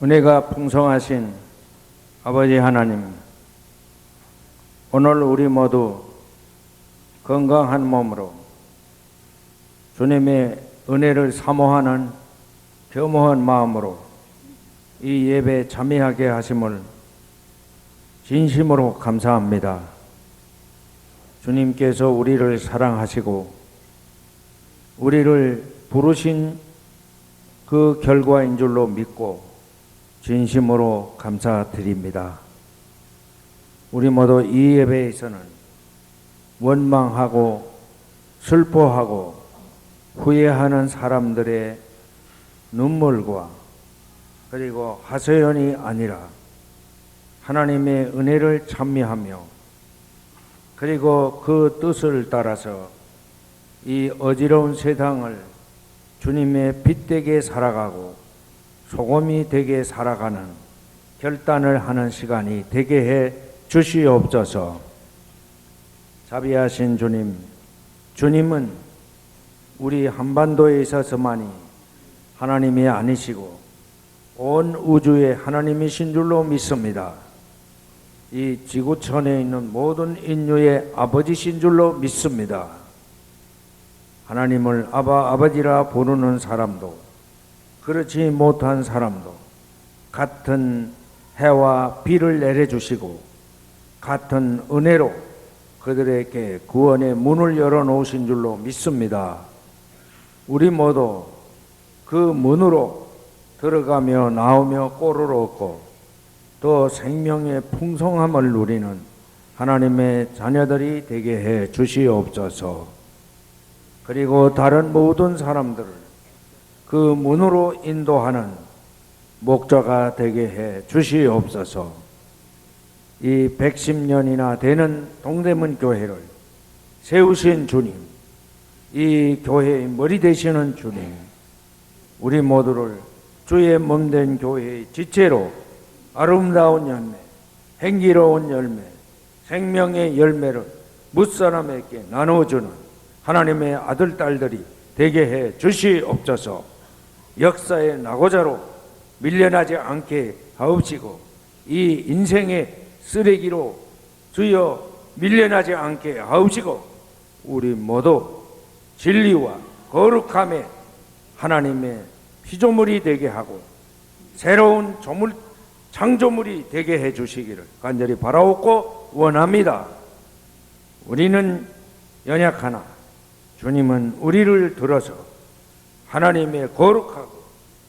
은혜가 풍성하신 아버지 하나님, 오늘 우리 모두 건강한 몸으로 주님의 은혜를 사모하는 겸허한 마음으로 이 예배에 참여하게 하심을 진심으로 감사합니다. 주님께서 우리를 사랑하시고 우리를 부르신 그 결과인 줄로 믿고 진심으로 감사드립니다. 우리 모두 이 예배에서는 원망하고 슬퍼하고 후회하는 사람들의 눈물과 그리고 하소연이 아니라 하나님의 은혜를 찬미하며 그리고 그 뜻을 따라서 이 어지러운 세상을 주님의 빛되게 살아가고 소금이 되게 살아가는 결단을 하는 시간이 되게 해 주시옵소서. 자비하신 주님, 주님은 우리 한반도에 있어서만이 하나님이 아니시고 온 우주의 하나님이신 줄로 믿습니다. 이 지구촌에 있는 모든 인류의 아버지신 줄로 믿습니다. 하나님을 아바 아버지라 부르는 사람도 그렇지 못한 사람도 같은 해와 비를 내려주시고 같은 은혜로 그들에게 구원의 문을 열어놓으신 줄로 믿습니다. 우리 모두 그 문으로 들어가며 나오며 꼴을 얻고 또 생명의 풍성함을 누리는 하나님의 자녀들이 되게 해 주시옵소서. 그리고 다른 모든 사람들을 그 문으로 인도하는 목자가 되게 해 주시옵소서. 이 110년이나 되는 동대문 교회를 세우신 주님, 이 교회의 머리 되시는 주님, 우리 모두를 주의 몸된 교회의 지체로 아름다운 열매, 행기로운 열매, 생명의 열매를 무사람에게 나눠주는 하나님의 아들, 딸들이 되게 해 주시옵소서. 역사의 낙오자로 밀려나지 않게 하옵시고 이 인생의 쓰레기로 주여 밀려나지 않게 하옵시고 우리 모두 진리와 거룩함의 하나님의 피조물이 되게 하고 새로운 창조물이 되게 해 주시기를 간절히 바라옵고 원합니다. 우리는 연약하나 주님은 우리를 들어서 하나님의 거룩하고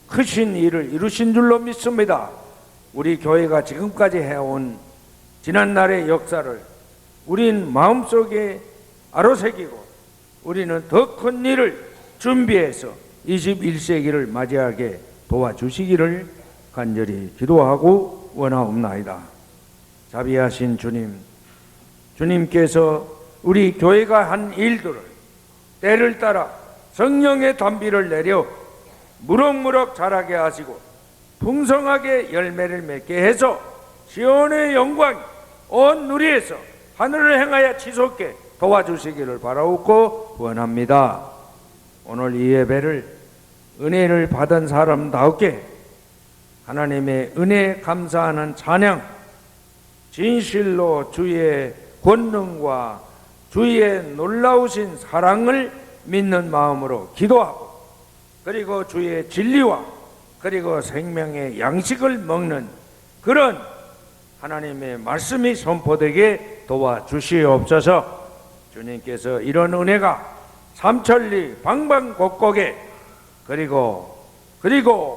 크신 일을 이루신 줄로 믿습니다. 우리 교회가 지금까지 해온 지난날의 역사를 우린 마음속에 아로새기고 우리는 더 큰 일을 준비해서 21세기를 맞이하게 도와주시기를 간절히 기도하고 원하옵나이다. 자비하신 주님, 주님께서 우리 교회가 한 일들을 때를 따라 성령의 단비를 내려 무럭무럭 자라게 하시고 풍성하게 열매를 맺게 해서 시온의 영광이 온 누리에서 하늘을 향하여 치솟게 도와주시기를 바라옵고 원합니다. 오늘 이 예배를 은혜를 받은 사람다우게 하나님의 은혜에 감사하는 찬양, 진실로 주의 권능과 주의 놀라우신 사랑을 믿는 마음으로 기도하고 그리고 주의 진리와 그리고 생명의 양식을 먹는 그런 하나님의 말씀이 선포되게 도와주시옵소서. 주님께서 이런 은혜가 삼천리 방방곡곡에 그리고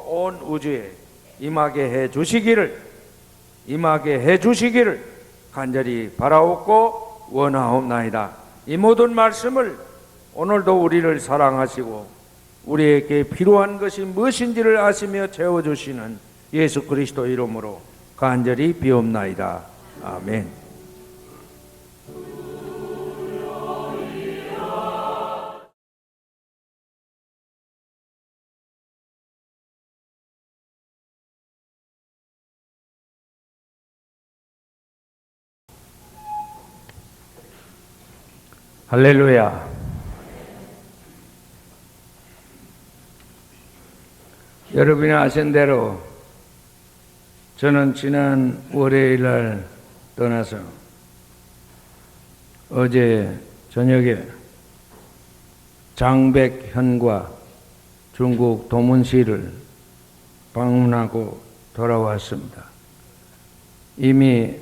온 우주에 임하게 해 주시기를 간절히 바라옵고 원하옵나이다. 이 모든 말씀을 오늘도 우리를 사랑하시고 우리에게 필요한 것이 무엇인지를 아시며 채워주시는 예수 그리스도 이름으로 간절히 비옵나이다. 아멘. 할렐루야. 여러분이 아신 대로 저는 지난 월요일 날 떠나서 어제 저녁에 장백현과 중국 도문시를 방문하고 돌아왔습니다. 이미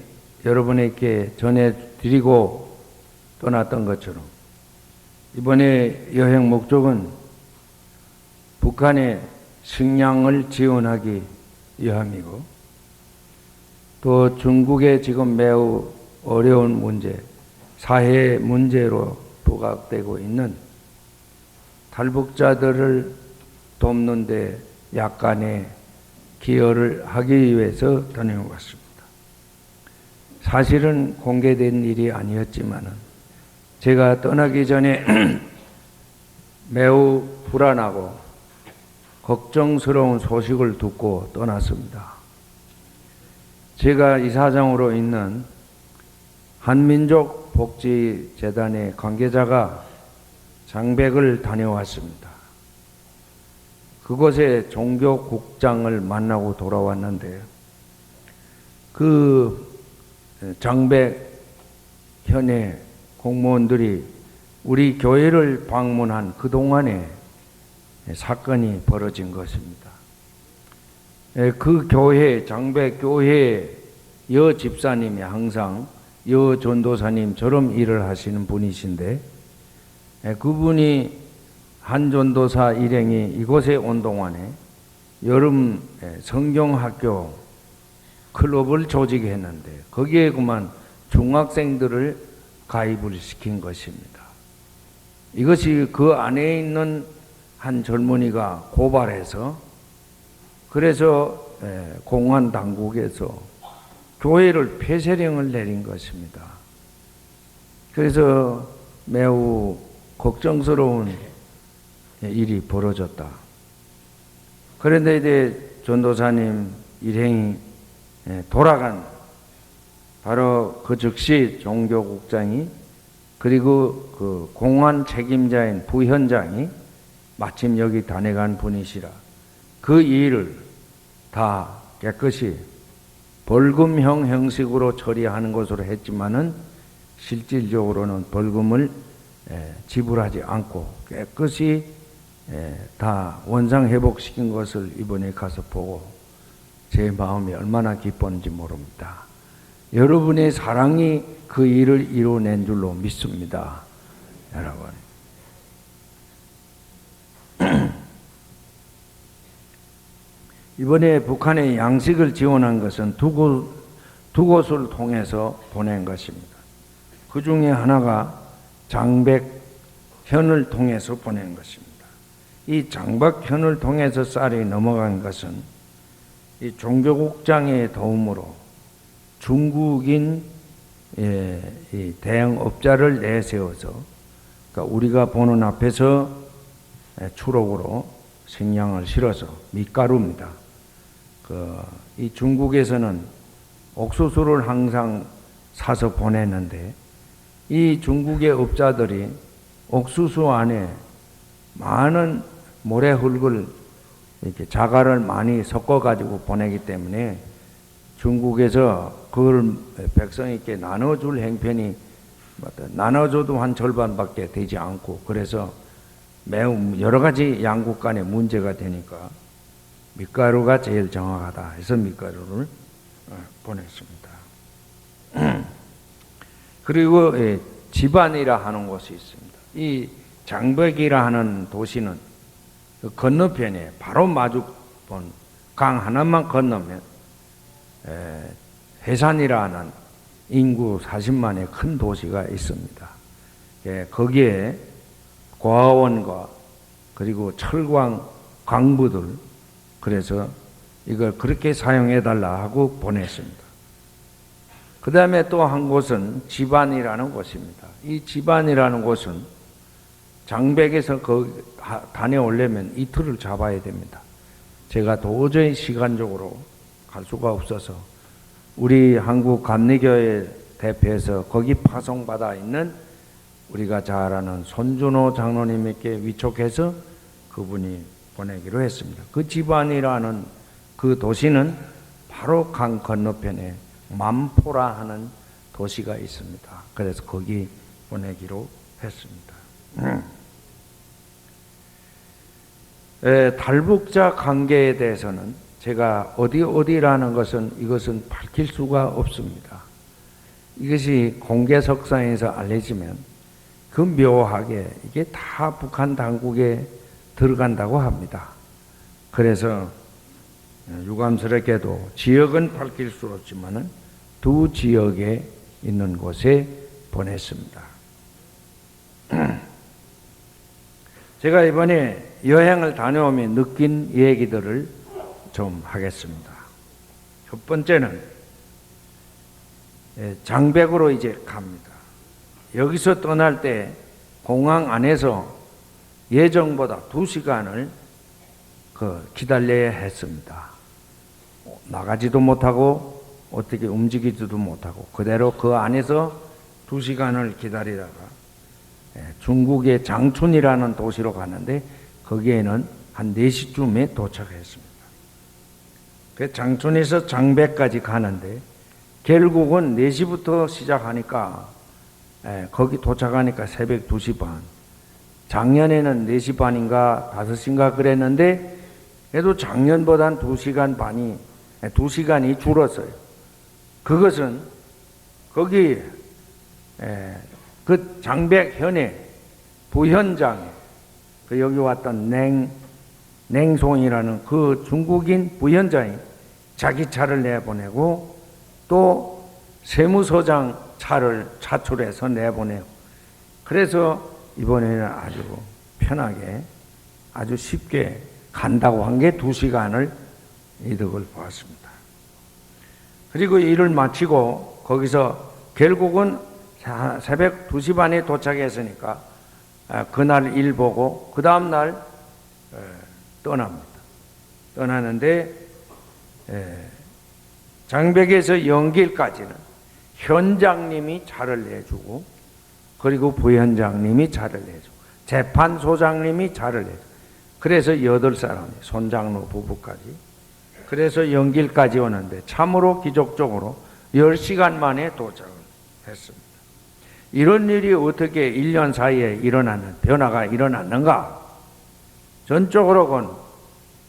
여러분에게 전해드리고 떠났던 것처럼 이번에 여행 목적은 북한의 식량을 지원하기 위함이고 또 중국의 지금 매우 어려운 문제, 사회 문제로 부각되고 있는 탈북자들을 돕는 데 약간의 기여를 하기 위해서 다녀왔습니다. 사실은 공개된 일이 아니었지만 제가 떠나기 전에 매우 불안하고 걱정스러운 소식을 듣고 떠났습니다. 제가 이사장으로 있는 한민족복지재단의 관계자가 장백을 다녀왔습니다. 그곳에 종교국장을 만나고 돌아왔는데 그 장백현의 공무원들이 우리 교회를 방문한 그동안에 사건이 벌어진 것입니다. 그 교회, 장백교회 여 집사님이 항상 여 전도사님처럼 일을 하시는 분이신데 그분이 한 전도사 일행이 이곳에 온 동안에 여름 성경학교 클럽을 조직했는데 거기에 그만 중학생들을 가입을 시킨 것입니다. 이것이 그 안에 있는 한 젊은이가 고발해서 그래서 공안 당국에서 교회를 폐쇄령을 내린 것입니다. 그래서 매우 걱정스러운 일이 벌어졌다. 그런데 이제 전도사님 일행이 돌아간 바로 그 즉시 종교국장이 그리고 그 공안 책임자인 부현장이 마침 여기 다녀간 분이시라 그 일을 다 깨끗이 벌금형 형식으로 처리하는 것으로 했지만은 실질적으로는 벌금을 지불하지 않고 깨끗이 다 원상회복시킨 것을 이번에 가서 보고 제 마음이 얼마나 기뻤는지 모릅니다. 여러분의 사랑이 그 일을 이뤄낸 줄로 믿습니다. 여러분. 이번에 북한에 양식을 지원한 것은 두 곳을 통해서 보낸 것입니다. 그 중에 하나가 장백현을 통해서 보낸 것입니다. 이 장백현을 통해서 쌀이 넘어간 것은 이 종교국장의 도움으로 중국인 이 대형업자를 내세워서 그러니까 우리가 보는 앞에서 추록으로 식량을 실어서 밀가루입니다. 이 중국에서는 옥수수를 항상 사서 보냈는데 이 중국의 업자들이 옥수수 안에 많은 모래흙을 이렇게 자갈을 많이 섞어 가지고 보내기 때문에 중국에서 그걸 백성에게 나눠줄 행편이 나눠줘도 한 절반밖에 되지 않고 그래서 매우 여러 가지 양국 간에 문제가 되니까 밀가루가 제일 정확하다 해서 밀가루를 보냈습니다. 그리고 지반이라 하는 곳이 있습니다. 이 장백이라 하는 도시는 그 건너편에 바로 마주 본 강 하나만 건너면 해산이라 하는 인구 40만의 큰 도시가 있습니다. 거기에 고아원과 그리고 철광 광부들 그래서 이걸 그렇게 사용해달라 하고 보냈습니다. 그 다음에 또 한 곳은 지반이라는 곳입니다. 이 지반이라는 곳은 장백에서 다녀오려면 이틀을 잡아야 됩니다. 제가 도저히 시간적으로 갈 수가 없어서 우리 한국 감리교회 대표에서 거기 파송받아 있는 우리가 잘 아는 손준호 장로님에게 위촉해서 그분이 보내기로 했습니다. 그 지반이라는 그 도시는 바로 강 건너편에 만포라 하는 도시가 있습니다. 그래서 거기 보내기로 했습니다. 탈북자 관계에 대해서는 제가 어디라는 것은 이것은 밝힐 수가 없습니다. 이것이 공개석상에서 알려지면 그 묘하게 이게 다 북한 당국에 들어간다고 합니다. 그래서 유감스럽게도 지역은 밝힐 수 없지만은 두 지역에 있는 곳에 보냈습니다. 제가 이번에 여행을 다녀오며 느낀 얘기들을 좀 하겠습니다. 첫 번째는 장백으로 이제 갑니다. 여기서 떠날 때 공항 안에서 예정보다 2시간을 기다려야 했습니다. 나가지도 못하고 어떻게 움직이지도 못하고 그대로 그 안에서 2시간을 기다리다가 중국의 장춘이라는 도시로 갔는데 거기에는 한 4시쯤에 도착했습니다. 그 장춘에서 장백까지 가는데 결국은 4시부터 시작하니까 거기 도착하니까 새벽 2시 반. 작년에는 4시 반인가 5시인가 그랬는데 그래도 작년보단 2시간이 줄었어요. 그것은 거기 그 장백현에 부현장에 여기 왔던 냉송이라는 그 중국인 부현장이 자기 차를 내보내고 또 세무서장 차를 차출해서 내보내고 그래서 이번에는 아주 편하게 아주 쉽게 간다고 한 게 2시간을 이득을 보았습니다. 그리고 일을 마치고 거기서 결국은 새벽 2시 반에 도착했으니까 그날 일 보고 그 다음날 떠납니다. 떠나는데 장백에서 영길까지는 현장님이 차를 내주고 그리고 부현장님이 차를 내주고 재판소장님이 차를 내주고 그래서 8사람이 손장로 부부까지 그래서 영길까지 오는데 참으로 기적적으로 10시간 만에 도착을 했습니다. 이런 일이 어떻게 1년 사이에 변화가 일어났는가? 전적으로는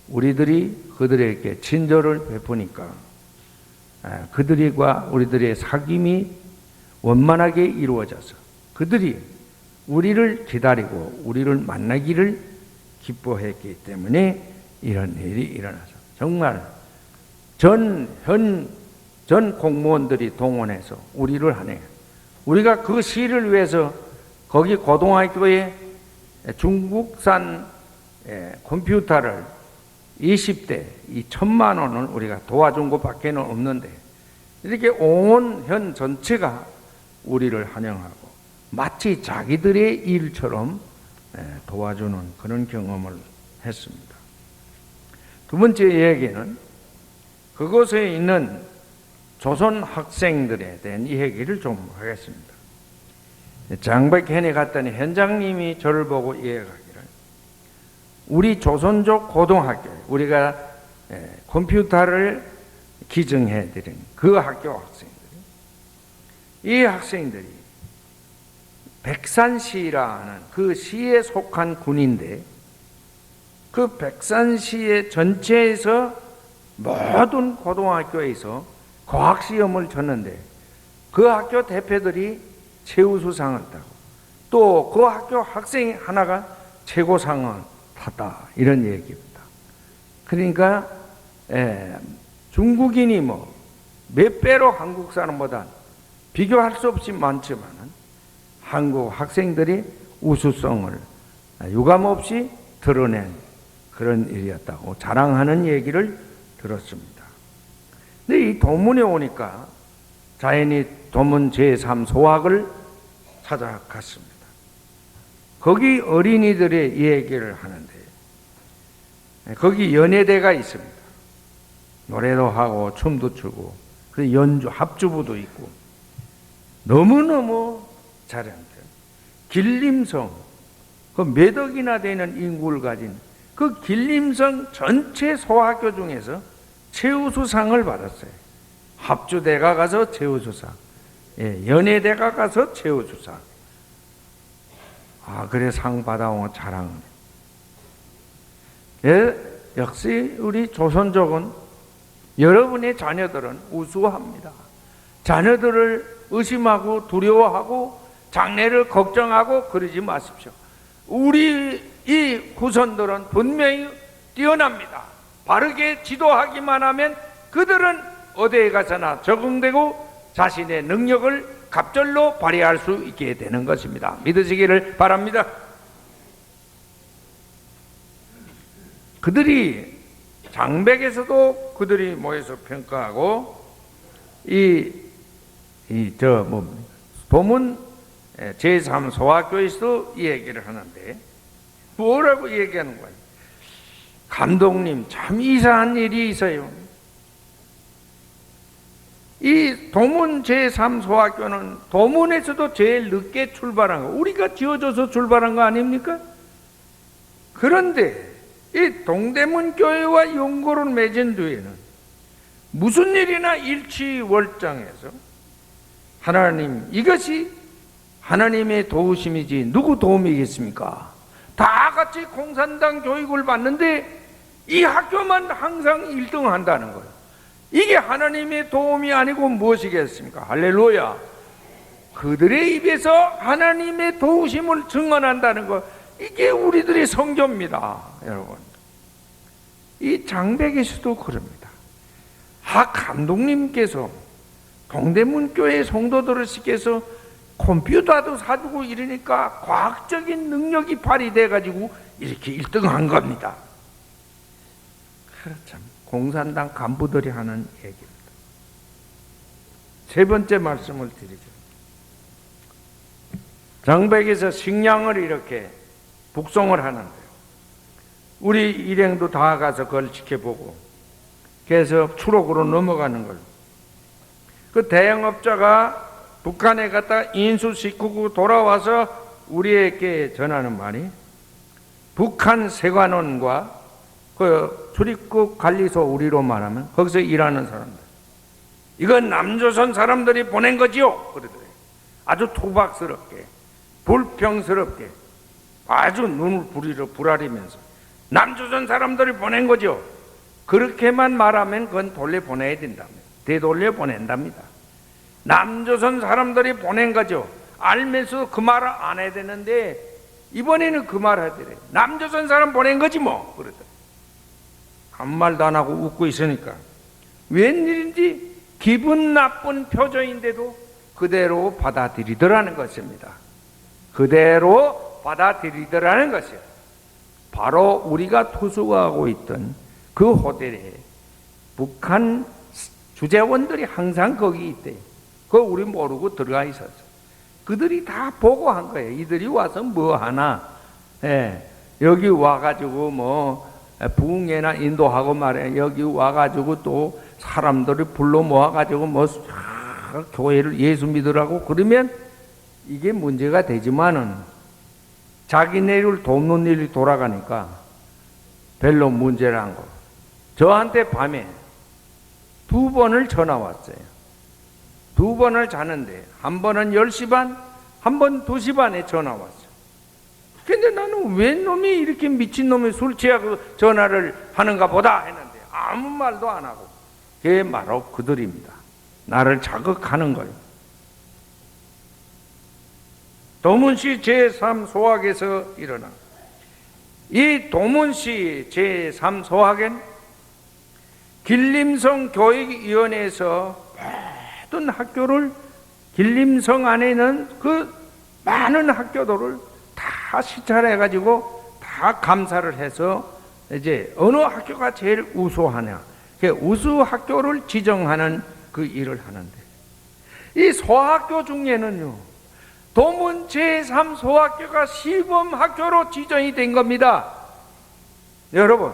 우리들이 그들에게 친절을 베푸니까 그들과 우리들의 사귐이 원만하게 이루어져서 그들이 우리를 기다리고 우리를 만나기를 기뻐했기 때문에 이런 일이 일어나서 정말 전 공무원들이 동원해서 우리를 하네. 우리가 그 시를 위해서 거기 고등학교에 중국산 컴퓨터를 20대 2천만 원을 우리가 도와준 것밖에 없는데 이렇게 온 현 전체가 우리를 환영하고 마치 자기들의 일처럼 도와주는 그런 경험을 했습니다. 두 번째 얘기는 그곳에 있는 조선 학생들에 대한 이야기를 좀 하겠습니다. 장백현에 갔더니 현장님이 저를 보고 이야기하기를 우리 조선족 고등학교에 우리가 컴퓨터를 기증해 드린 그 학교 학생들이 이 학생들이 백산시라는 그 시에 속한 군인데 그 백산시의 전체에서 모든 고등학교에서 과학시험을 쳤는데 그 학교 대표들이 최우수상을 따고 또 그 학교 학생 하나가 최고상을 탔다 이런 얘기입니다. 그러니까 중국인이 몇 배로 한국 사람보다 비교할 수 없이 많지만은 한국 학생들이 우수성을 유감없이 드러낸 그런 일이었다고 자랑하는 얘기를 들었습니다. 근데 이 도문에 오니까 자연히 도문 제3소학을 찾아갔습니다. 거기 어린이들의 얘기를 하는데 거기 연예대가 있습니다. 노래도 하고 춤도 추고 연주 합주부도 있고 너무너무 잘합니다. 길림성, 그 몇 억이나 되는 인구를 가진 그 길림성 전체 소학교 중에서 최우수상을 받았어요. 합주대가 가서 최우수상, 연예대가 가서 최우수상. 그래 상 받아온 자랑. 역시 우리 조선족은 여러분의 자녀들은 우수합니다. 자녀들을 의심하고 두려워하고 장래를 걱정하고 그러지 마십시오. 우리 이 후손들은 분명히 뛰어납니다. 바르게 지도하기만 하면 그들은 어디에 가서나 적응되고 자신의 능력을 갑절로 발휘할 수 있게 되는 것입니다. 믿으시기를 바랍니다. 그들이 장백에서도 그들이 모여서 평가하고 도문 제3소학교에서도 이 얘기를 하는데 뭐라고 얘기하는 거예요? 감독님, 참 이상한 일이 있어요. 이 도문 제3소학교는 도문에서도 제일 늦게 출발한 거, 우리가 지어줘서 출발한 거 아닙니까? 그런데 이 동대문 교회와 연고를 맺은 뒤에는 무슨 일이나 일치월장해서 하나님, 이것이 하나님의 도우심이지 누구 도움이겠습니까? 다 같이 공산당 교육을 받는데 이 학교만 항상 1등 한다는 거예요. 이게 하나님의 도움이 아니고 무엇이겠습니까? 할렐루야. 그들의 입에서 하나님의 도우심을 증언한다는 것, 이게 우리들의 성교입니다. 여러분, 이 장백에서도 그럽니다. 감독님께서 동대문 교회 성도들을 시켜서 컴퓨터도 사주고 이러니까 과학적인 능력이 발휘돼 가지고 이렇게 1등한 겁니다. 참 공산당 간부들이 하는 얘기입니다. 세 번째 말씀을 드리죠. 장백에서 식량을 이렇게 북송을 하는데요. 우리 일행도 다 가서 그걸 지켜보고 그래서 추록으로 넘어가는 걸. 그 대형업자가 북한에 갔다 인수시키고 돌아와서 우리에게 전하는 말이, 북한 세관원과 그 출입국 관리소, 우리로 말하면 거기서 일하는 사람들, 이건 남조선 사람들이 보낸 거지요. 그러더래요. 아주 토박스럽게, 불평스럽게, 아주 눈을 부라리면서 남조선 사람들이 보낸 거죠. 그렇게만 말하면 그건 돌려보내야 된답니다. 되돌려 보낸답니다. 남조선 사람들이 보낸 거죠. 알면서 그 말을 안 해야 되는데 이번에는 그 말 하더래. 남조선 사람 보낸 거지 뭐. 그러더래. 아무 말도 안 하고 웃고 있으니까 웬일인지 기분 나쁜 표정인데도 그대로 받아들이더라는 것입니다. 그대로 받아들이더라는 것이에요. 바로 우리가 투숙하고 있던 그 호텔에 북한 주재원들이 항상 거기 있대요. 그거 우리 모르고 들어가 있었어. 그들이 다 보고한 거예요. 이들이 와서 뭐 하나, 여기 와가지고 뭐 부흥회나 인도하고 말해. 여기 와가지고 또 사람들을 불러 모아가지고 뭐 교회를 예수 믿으라고 그러면 이게 문제가 되지만은 자기네를 돕는 일이 돌아가니까 별로 문제란 거. 저한테 밤에 2번을 전화 왔어요. 2번을 자는데 한 번은 10시 반, 한 번 2시 반에 전화 왔어요. 근데 나는 웬 놈이 이렇게 미친놈이 술 취하고 전화를 하는가 보다 했는데 아무 말도 안 하고, 그게 바로 그들입니다. 나를 자극하는 거예요. 도문시 제3소학에서 일어나 이 도문시 제3소학엔 길림성 교육위원회에서 모든 학교를, 길림성 안에 있는 그 많은 학교들을 다 시찰해가지고 다 감사를 해서 이제 어느 학교가 제일 우수하냐, 그 우수 학교를 지정하는 그 일을 하는데, 이 소학교 중에는요, 도문 제3소학교가 시범학교로 지정이 된 겁니다. 여러분,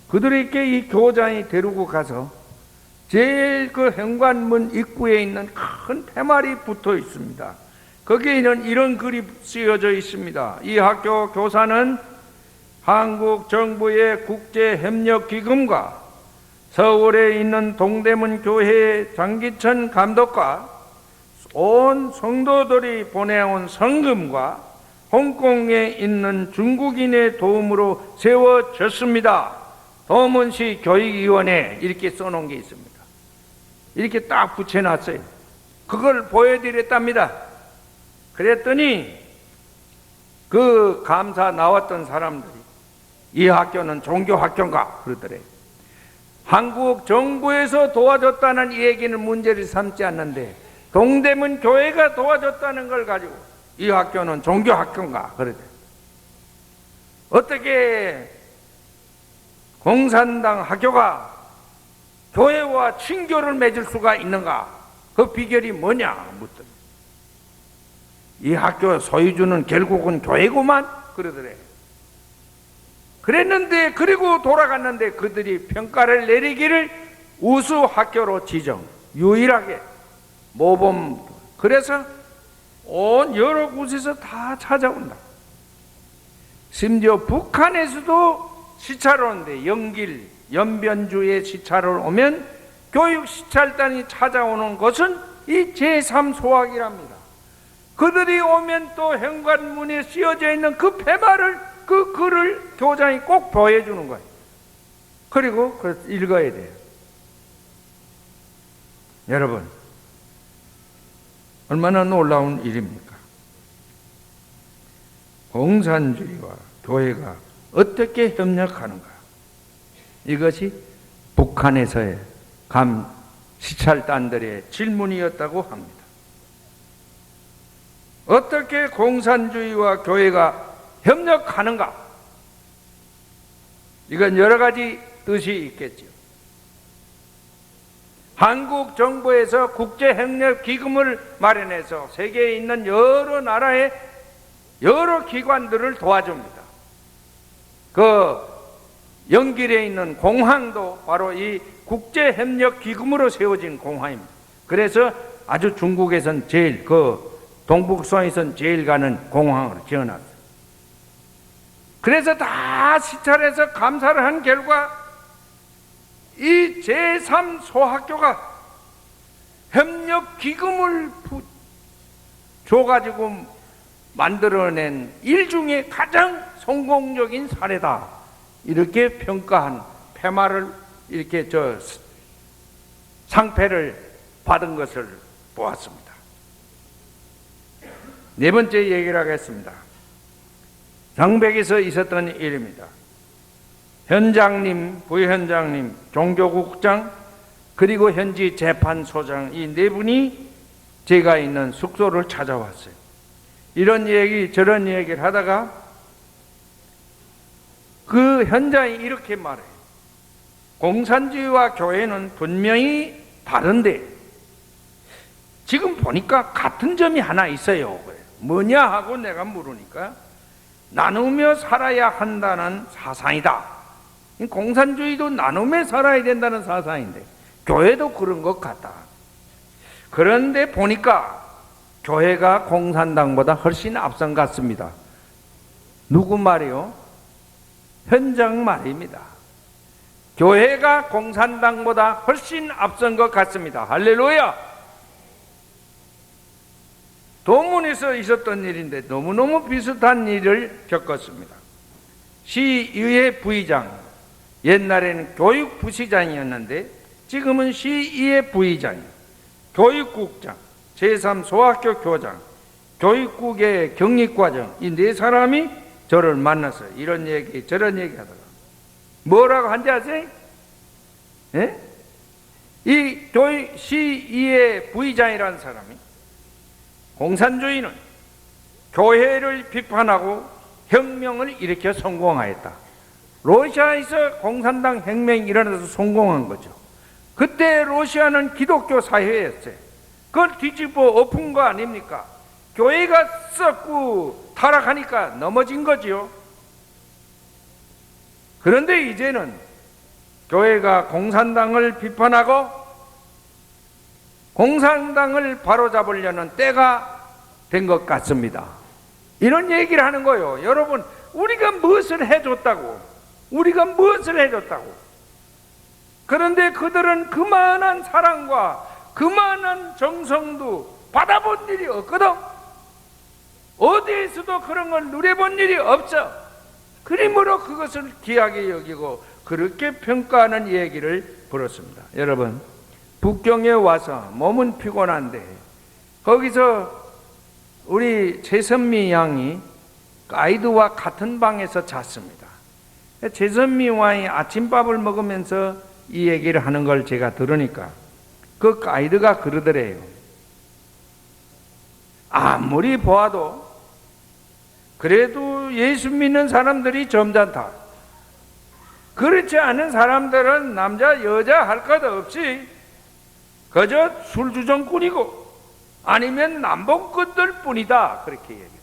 그들에게 이 교장이 데리고 가서 제일 그 현관문 입구에 있는 큰 폐말이 붙어 있습니다. 거기에는 이런 글이 쓰여져 있습니다. 이 학교 교사는 한국 정부의 국제협력기금과 서울에 있는 동대문 교회의 장기천 감독과 온 성도들이 보내온 성금과 홍콩에 있는 중국인의 도움으로 세워졌습니다. 도문시 교육위원회 이렇게 써놓은 게 있습니다. 이렇게 딱 붙여놨어요. 그걸 보여드렸답니다. 그랬더니 그 감사 나왔던 사람들이 이 학교는 종교학교인가 그러더래요. 한국 정부에서 도와줬다는 이 얘기는 문제를 삼지 않는데 동대문 교회가 도와줬다는 걸 가지고 이 학교는 종교학교인가 그러더래요. 어떻게 공산당 학교가 교회와 친교를 맺을 수가 있는가? 그 비결이 뭐냐? 묻더니 이 학교 소유주는 결국은 교회구만 그러더래. 그랬는데 그리고 돌아갔는데 그들이 평가를 내리기를 우수 학교로 지정, 유일하게 모범. 그래서 온 여러 곳에서 다 찾아온다. 심지어 북한에서도 시찰을 오는데 영길, 연변주에 시찰을 오면 교육 시찰단이 찾아오는 것은 이 제3소학이랍니다. 그들이 오면 또 현관문에 씌어져 있는 그 폐말을, 그 글을 교장이 꼭 보여주는 거예요. 그리고 읽어야 돼요. 여러분, 얼마나 놀라운 일입니까? 공산주의와 교회가 어떻게 협력하는가? 이것이 북한에서의 감 시찰단들의 질문이었다고 합니다. 어떻게 공산주의와 교회가 협력하는가? 이건 여러 가지 뜻이 있겠죠. 한국 정부에서 국제협력기금을 마련해서 세계에 있는 여러 나라의 여러 기관들을 도와줍니다. 그 영길에 있는 공항도 바로 이 국제협력기금으로 세워진 공항입니다. 그래서 아주 중국에선 제일 동북서에선 제일 가는 공항으로 지어놨어요. 그래서 다 시찰해서 감사를 한 결과 이 제3소학교가 협력기금을 줘가지고 만들어낸 일 중에 가장 성공적인 사례다. 이렇게 평가한 폐말을 이렇게 상패를 받은 것을 보았습니다. 네 번째 얘기를 하겠습니다. 장백에서 있었던 일입니다. 현장님, 부현장님, 종교국장, 그리고 현지 재판소장 이 네 분이 제가 있는 숙소를 찾아왔어요. 이런 얘기 저런 얘기를 하다가 그 현장이 이렇게 말해요. 공산주의와 교회는 분명히 다른데 지금 보니까 같은 점이 하나 있어요. 뭐냐 하고 내가 물으니까 나누며 살아야 한다는 사상이다. 공산주의도 나누며 살아야 된다는 사상인데 교회도 그런 것 같다. 그런데 보니까 교회가 공산당보다 훨씬 앞선 것 같습니다. 누구 말이요? 현장 말입니다. 교회가 공산당보다 훨씬 앞선 것 같습니다. 할렐루야! 동문에서 있었던 일인데 너무너무 비슷한 일을 겪었습니다. 시의회 부의장, 옛날에는 교육부시장이었는데 지금은 시의회 부의장이에요. 교육국장, 제3소학교 교장, 교육국의 격리과정 이 네 사람이 저를 만나서 이런 얘기 저런 얘기 하다가 뭐라고 한지 아세요? 예? 이 시의회 부의장이라는 사람이 공산주의는 교회를 비판하고 혁명을 일으켜 성공하였다. 러시아에서 공산당 혁명이 일어나서 성공한 거죠. 그때 러시아는 기독교 사회였어요. 그걸 뒤집어 엎은 거 아닙니까? 교회가 썩고 타락하니까 넘어진 거지요. 그런데 이제는 교회가 공산당을 비판하고 공산당을 바로잡으려는 때가 된 것 같습니다. 이런 얘기를 하는 거예요. 여러분, 우리가 무엇을 해줬다고? 우리가 무엇을 해줬다고? 그런데 그들은 그만한 사랑과 그만한 정성도 받아본 일이 없거든. 어디에서도 그런 걸 누려본 일이 없어. 그러므로 그것을 귀하게 여기고 그렇게 평가하는 얘기를 들었습니다. 여러분, 북경에 와서 몸은 피곤한데 거기서 우리 최선미 양이 가이드와 같은 방에서 잤습니다. 최선미 양이 아침밥을 먹으면서 이 얘기를 하는 걸 제가 들으니까 그 가이드가 그러더래요. 아무리 보아도 그래도 예수 믿는 사람들이 점잖다. 그렇지 않은 사람들은 남자 여자 할 것 없이 그저 술주정꾼이고 아니면 남봉꾼들 뿐이다. 그렇게 얘기했어요.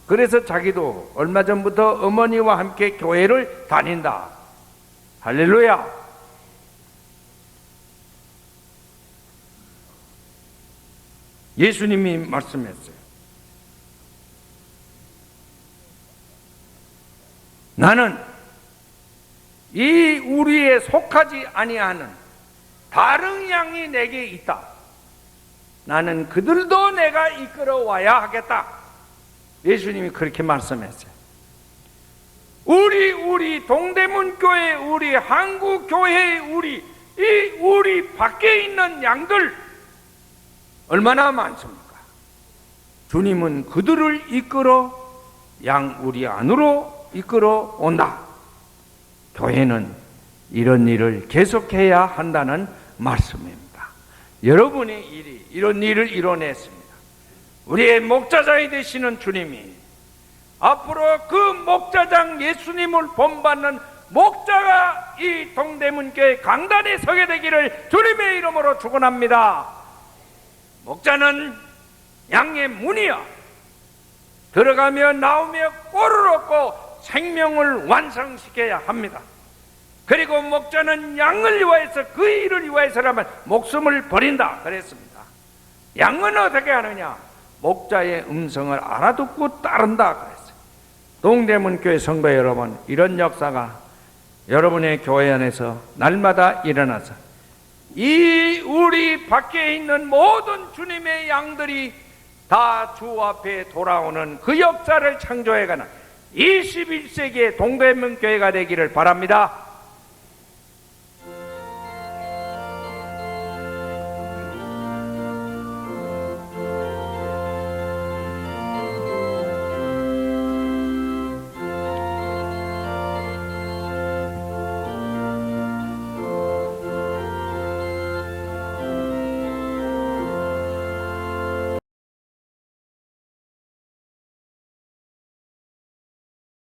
그래서 자기도 얼마 전부터 어머니와 함께 교회를 다닌다. 할렐루야. 예수님이 말씀했어요. 나는 이 우리에 속하지 아니하는 다른 양이 내게 있다. 나는 그들도 내가 이끌어와야 하겠다. 예수님이 그렇게 말씀했어요. 우리 동대문 교회, 우리 한국 교회의 우리 밖에 있는 양들 얼마나 많습니까? 주님은 그들을 이끌어 우리 안으로 이끌어 온다. 교회는 이런 일을 계속해야 한다는 말씀입니다. 여러분의 일이 이런 일을 이뤄냈습니다. 우리의 목자장이 되시는 주님이 앞으로 그 목자장 예수님을 본받는 목자가 이 동대문교회 강단에 서게 되기를 주님의 이름으로 축원합니다. 목자는 양의 문이야. 들어가며 나오며 꼴을 얻고 생명을 완성시켜야 합니다. 그리고 목자는 양을 위하여서 그 일을 위하여서라면 목숨을 버린다 그랬습니다. 양은 어떻게 하느냐? 목자의 음성을 알아듣고 따른다 그랬어요. 동대문교회 성도 여러분, 이런 역사가 여러분의 교회 안에서 날마다 일어나서 이 우리 밖에 있는 모든 주님의 양들이 다 주 앞에 돌아오는 그 역사를 창조해가는 21세기의 동대문교회가 되기를 바랍니다.